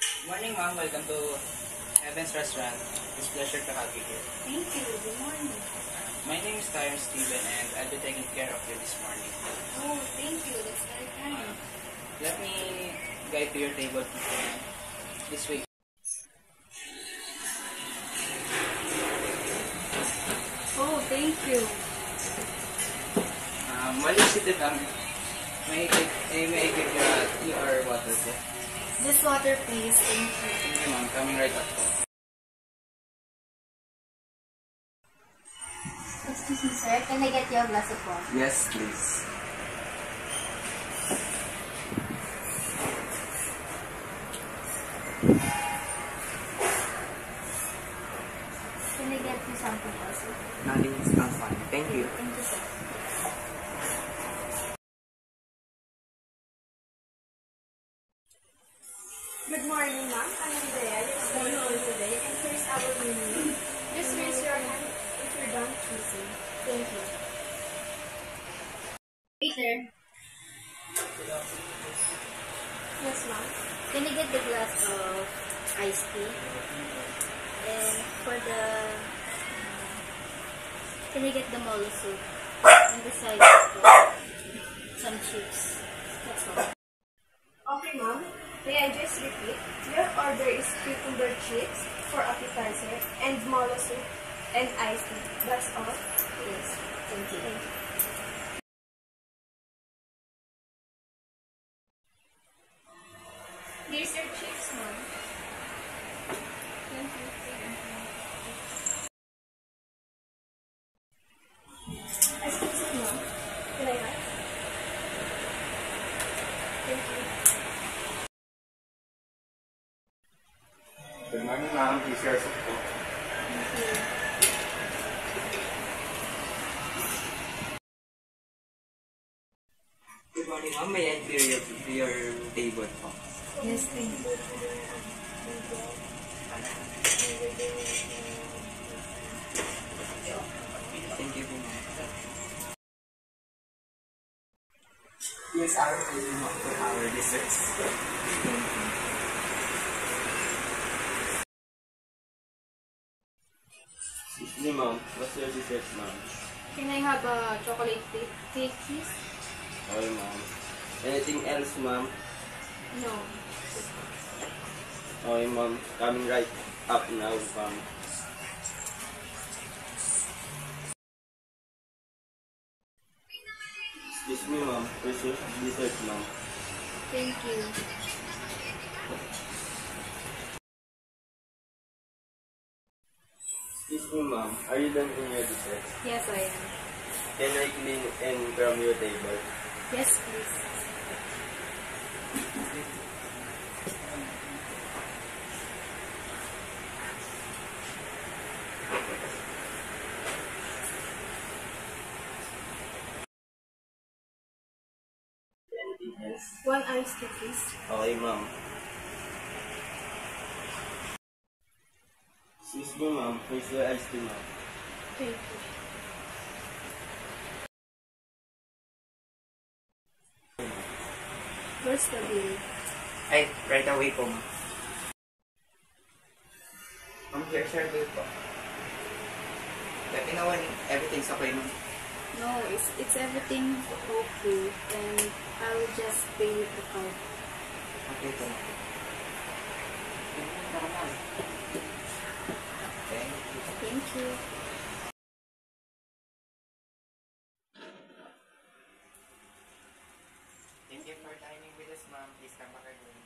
Good morning, ma'am. Welcome to Heaven's Restaurant. It's a pleasure to have you here. Thank you. Good morning. My name is Tyron Steven, and I'll be taking care of you this morning. Oh, thank you. That's very kind. Let me guide to your table this way. Oh, thank you. While you sit down, may I give you a tea or water po? Just water, please. Thank you. Thank you, ma'am. Coming right up po. Excuse me, sir. Can I get you a glass of water? Yes, please. Can I get you something else? Nothing is not fine. Thank you. Thank you, sir. Good morning, ma'am. I'm Andrea. It's going on today, and here's our menu. Just raise your hand if you're done choosing. Thank you. Waiter, Yes, ma'am. can I get the glass of iced tea? And for the... Can I get the molo soup? And the side some chips. That's all. Okay, ma'am. May I just repeat? Your order is cucumber chips for appetizer and molo soup and iced tea. That's all? Yes. Thank you. Thank you. Here's your chips, ma'am. Thank you. Excuse me, ma'am. Can I have? Thank you. Good morning, ma'am. Please your soup po. Thank you. Good morning, ma'am. May I clear your table po? Yes, thank you. Thank you po, ma'am. Here's our table, ma'am, for our desserts. Excuse me, ma'am. What's your dessert, ma'am? Can I have a chocolate cake, please? Okay, ma'am. Anything else, ma'am? No. Okay, ma'am. Coming right up now, ma'am. Excuse me, ma'am. Where's your dessert, ma'am? Thank you. Excuse me, ma'am. Are you done in your dessert? Yes, I am. Can I clean and from your table? Yes, please. Anything else? One iced tea, please. Okay, ma'am. Excuse me, ma'am. Where's your iced tea, ma'am? Thank you. Where's the bill? Right away po, ma'am. Ma'am, here's your bill po. Let me know when everything's okay, ma'am. No, it's everything okay, and I'll just pay with the card. Okay po, ma'am. Thank you. Thank you. Thank you for dining with us, ma'am. Please come back again.